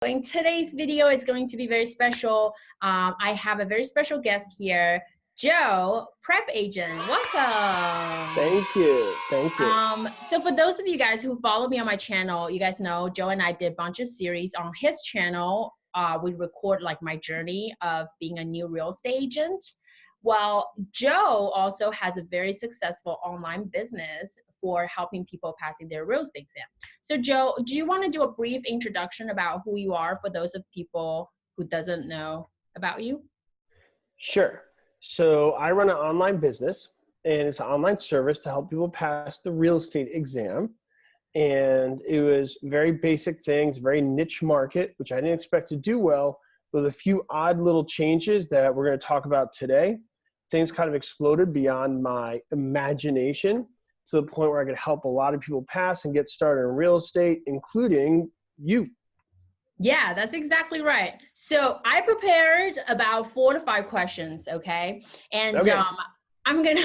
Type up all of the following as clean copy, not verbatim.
In today's video, it's going to be very special. I have a very special guest here, Joe, Prep Agent. Welcome. Thank you. Thank you. So for those of you guys who follow me on my channel, you guys know Joe and I did a bunch of series on his channel. We record like my journey of being a new real estate agent. Well, Joe also has a very successful online business for helping people passing their real estate exam. So Joe, do you want to do a brief introduction about who you are for those of people who doesn't know about you? Sure. So I run an online business, and it's an online service to help people pass the real estate exam. And it was very basic things, very niche market, which I didn't expect to do well, with a few odd little changes that we're going to talk about today. Things kind of exploded beyond my imagination, to the point where I could help a lot of people pass and get started in real estate, including you. Yeah, that's exactly right. So I prepared about 4 to 5 questions, okay? And Okay.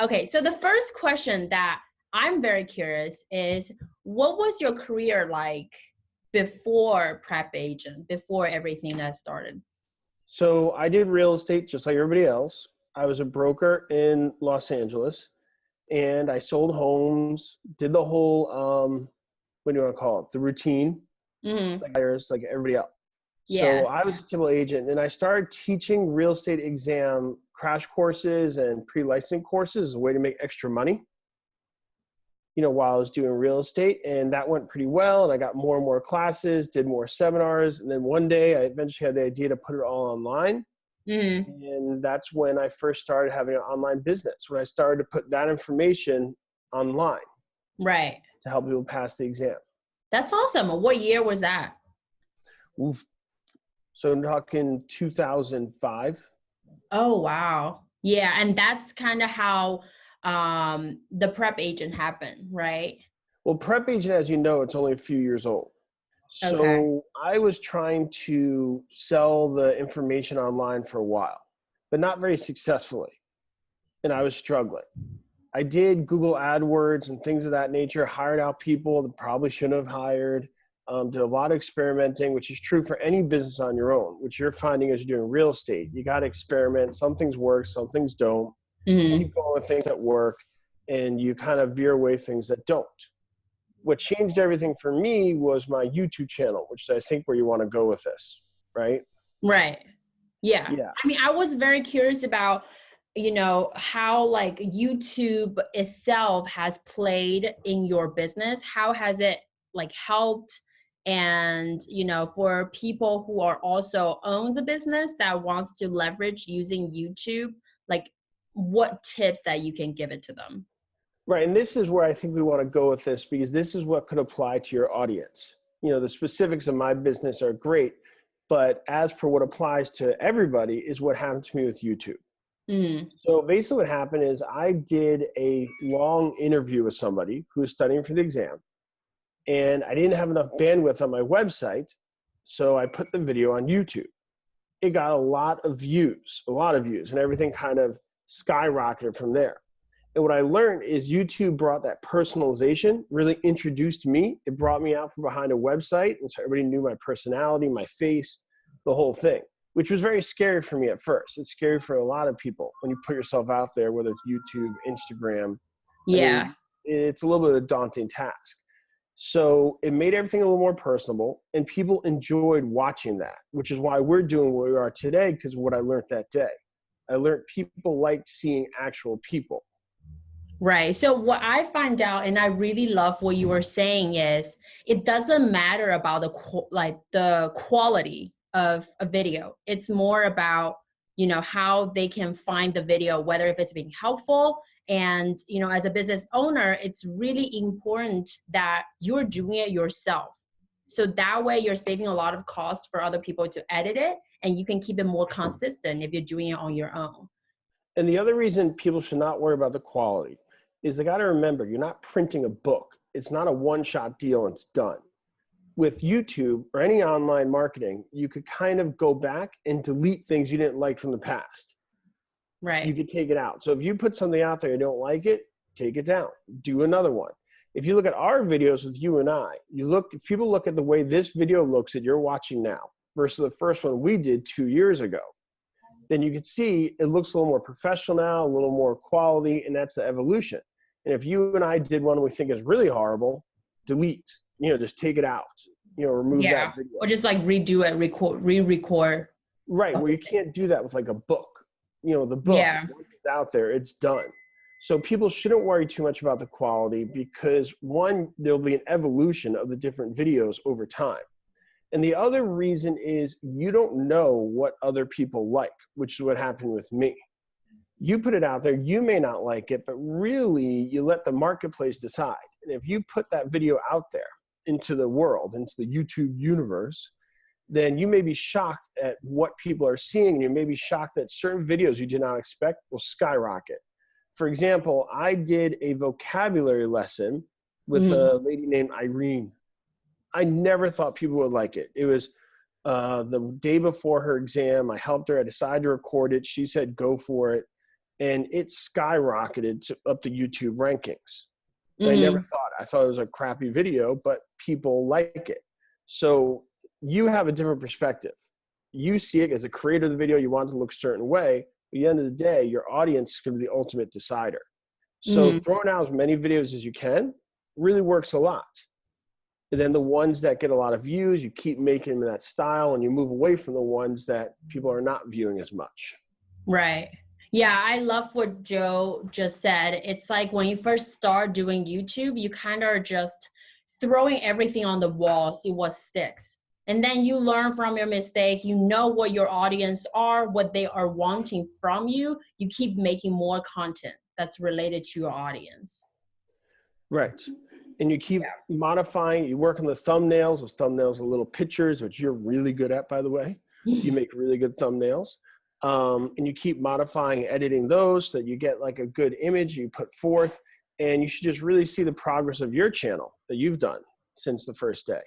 okay, so the first question that I'm very curious is, what was your career like before Prep Agent, before everything that started? So I did real estate just like everybody else. I was a broker in Los Angeles. And I sold homes, did the whole, what do you want to call it? The routine, like everybody else. Yeah. So I was a typical agent, and I started teaching real estate exam crash courses and pre-licensing courses as a way to make extra money, while I was doing real estate. And that went pretty well. And I got more and more classes, did more seminars. And then one day I eventually had the idea to put it all online. And that's when I first started having an online business, when I started to put that information online. Right. To help people pass the exam. That's awesome. What year was that? Oof. So I'm talking 2005. Oh, wow. Yeah, and that's kind of how the Prep Agent happened, right? Well, Prep Agent, as you know, it's only a few years old. So Okay. I was trying to sell the information online for a while, but not very successfully. And I was struggling. I did Google AdWords and things of that nature, hired out people that probably shouldn't have hired, did a lot of experimenting, which is true for any business on your own, which you're finding as you're doing real estate. You got to experiment. Some things work, some things don't. Keep going with things that work, and you kind of veer away things that don't. What changed everything for me was my YouTube channel, which is, I think, where you want to go with this, right? Right. Yeah. I mean, I was very curious about, how like YouTube itself has played in your business. How has it like helped? And, for people who are also owns a business that wants to leverage using YouTube, like what tips that you can give it to them? Right. And this is where I think we want to go with this, because this is what could apply to your audience. The specifics of my business are great, but as per what applies to everybody is what happened to me with YouTube. So basically what happened is I did a long interview with somebody who was studying for the exam, and I didn't have enough bandwidth on my website. So I put the video on YouTube. It got a lot of views, and everything kind of skyrocketed from there. And what I learned is YouTube brought that personalization, really introduced me. It brought me out from behind a website. And so everybody knew my personality, my face, the whole thing, which was very scary for me at first. It's scary for a lot of people when you put yourself out there, whether it's YouTube, Instagram. Yeah. I mean, it's a little bit of a daunting task. So it made everything a little more personable, and people enjoyed watching that, which is why we're doing what we are today, because of what I learned that day. I learned people like seeing actual people. Right. So what I find out, and I really love what you were saying, is it doesn't matter about the quality of a video. It's more about, how they can find the video, whether if it's being helpful. And, as a business owner, it's really important that you're doing it yourself. So that way you're saving a lot of cost for other people to edit it, and you can keep it more consistent if you're doing it on your own. And the other reason people should not worry about the quality is they got to remember, you're not printing a book. It's not a one-shot deal and it's done. With YouTube or any online marketing, you could kind of go back and delete things you didn't like from the past. Right. You could take it out. So if you put something out there and you don't like it, take it down. Do another one. If you look at our videos with you and I, if people look at the way this video looks that you're watching now versus the first one we did 2 years ago, then you can see it looks a little more professional now, a little more quality, and that's the evolution. And if you and I did one we think is really horrible, delete, just take it out, remove that video. Or just like redo it, re-record. Right, where you can't do that with like a book. The book, once it's out there, it's done. So people shouldn't worry too much about the quality because one, there'll be an evolution of the different videos over time. And the other reason is you don't know what other people like, which is what happened with me. You put it out there, you may not like it, but really you let the marketplace decide. And if you put that video out there into the world, into the YouTube universe, then you may be shocked at what people are seeing. And you may be shocked that certain videos you did not expect will skyrocket. For example, I did a vocabulary lesson with a lady named Irene. I never thought people would like it. It was the day before her exam. I helped her. I decided to record it. She said, go for it. And it skyrocketed up to YouTube rankings. I never thought. I thought it was a crappy video, but people like it. So you have a different perspective. You see it as a creator of the video. You want it to look a certain way. At the end of the day, your audience is going to be the ultimate decider. So throwing out as many videos as you can really works a lot. And then the ones that get a lot of views, you keep making them in that style and you move away from the ones that people are not viewing as much. Right. Yeah, I love what Joe just said. It's like when you first start doing YouTube, you kind of are just throwing everything on the wall, see what sticks. And then you learn from your mistake. You know what your audience are, what they are wanting from you. You keep making more content that's related to your audience. Right. And you keep modifying. You work on the thumbnails. Those thumbnails are little pictures, which you're really good at, by the way. You make really good thumbnails. And you keep modifying, editing those so that you get like a good image you put forth. And you should just really see the progress of your channel that you've done since the first day.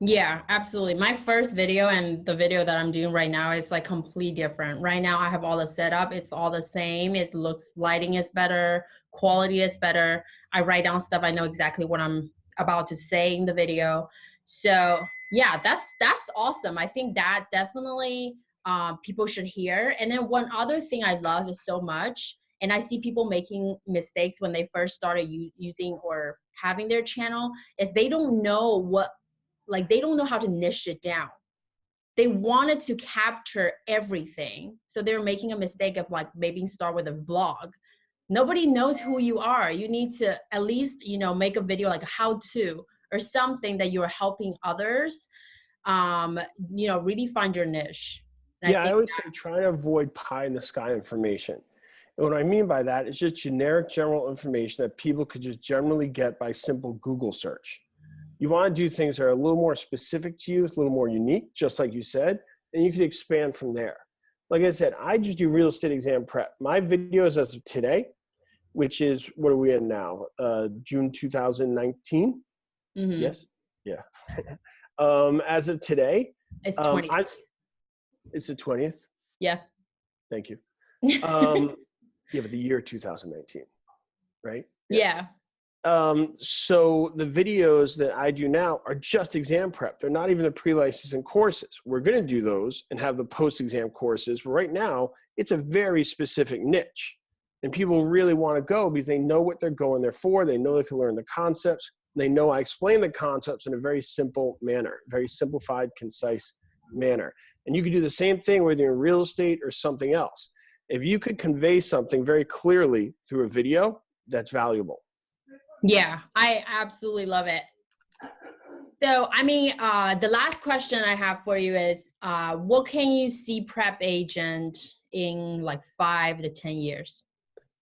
Yeah, absolutely. My first video and the video that I'm doing right now is like completely different. Right now I have all the setup. It's all the same. It looks, lighting is better. Quality is better. I write down stuff. I know exactly what I'm about to say in the video. So yeah, that's awesome. I think that definitely people should hear. And then one other thing I love is so much, and I see people making mistakes when they first started using or having their channel, is they don't know they don't know how to niche it down. They wanted to capture everything. So they're making a mistake of like maybe start with a vlog. Nobody knows who you are. You need to at least, make a video like a how-to or something that you're helping others, really find your niche. And I always say try to avoid pie in the sky information. And what I mean by that is just generic general information that people could just generally get by simple Google search. You want to do things that are a little more specific to you, it's a little more unique, just like you said, and you can expand from there. Like I said, I just do real estate exam prep. My videos as of today, which is, what are we in now? June 2019? Yes? Yeah. As of today. It's 20th. It's the 20th? Yeah. Thank you. Yeah, but the year 2019, right? Yes. Yeah. So the videos that I do now are just exam prep. They're not even the pre-licensing courses. We're going to do those and have the post-exam courses. But right now, it's a very specific niche. And people really want to go because they know what they're going there for. They know they can learn the concepts. They know I explain the concepts in a very simple manner, very simplified, concise manner. And you could do the same thing whether you're in real estate or something else. If you could convey something very clearly through a video, that's valuable. Yeah, I absolutely love it. So, the last question I have for you is, what can you see Prep Agent in like 5 to 10 years?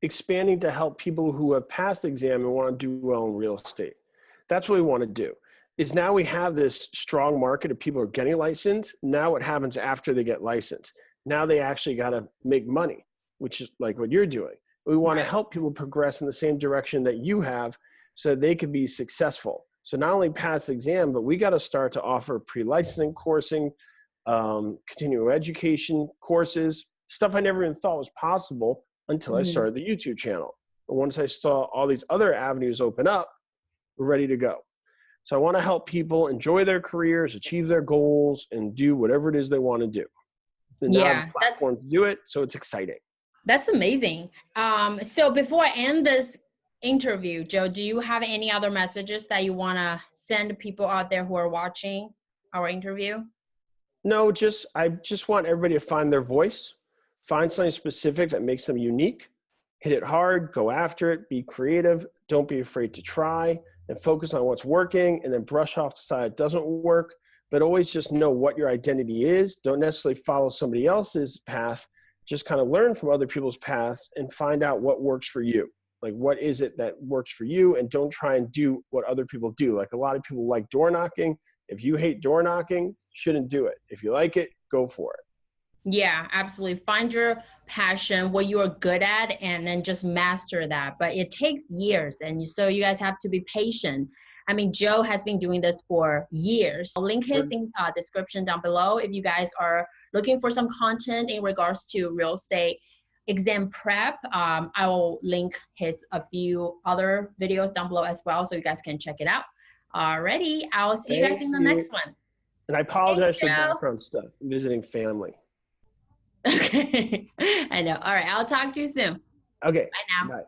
Expanding to help people who have passed the exam and want to do well in real estate. That's what we want to do. Is now we have this strong market of people who are getting licensed. Now what happens after they get licensed? Now they actually got to make money, which is like what you're doing. We want to help people progress in the same direction that you have so they can be successful. So not only pass the exam, but we got to start to offer pre-licensing coursing, continuing education courses, stuff I never even thought was possible until I started the YouTube channel. And once I saw all these other avenues open up, we're ready to go. So I want to help people enjoy their careers, achieve their goals, and do whatever it is they want to do. And now I have a platform to do it, so it's exciting. That's amazing. So before I end this interview, Joe, do you have any other messages that you want to send people out there who are watching our interview? No, I just want everybody to find their voice, find something specific that makes them unique, hit it hard, go after it, be creative, don't be afraid to try, and focus on what's working, and then brush off the side it doesn't work. But always just know what your identity is. Don't necessarily follow somebody else's path. Just kind of learn from other people's paths and find out what works for you. Like, what is it that works for you? And don't try and do what other people do. Like, a lot of people like door knocking. If you hate door knocking, shouldn't do it. If you like it, go for it. Yeah, absolutely. Find your passion, what you are good at, and then just master that. But it takes years. And so you guys have to be patient. I mean, Joe has been doing this for years. I'll link his in description down below if you guys are looking for some content in regards to real estate exam prep. I will link a few other videos down below as well, so you guys can check it out. Alrighty, I'll see you guys in the next one. And I apologize for the background stuff, visiting family. Okay, I know. All right, I'll talk to you soon. Okay. Bye now. Bye.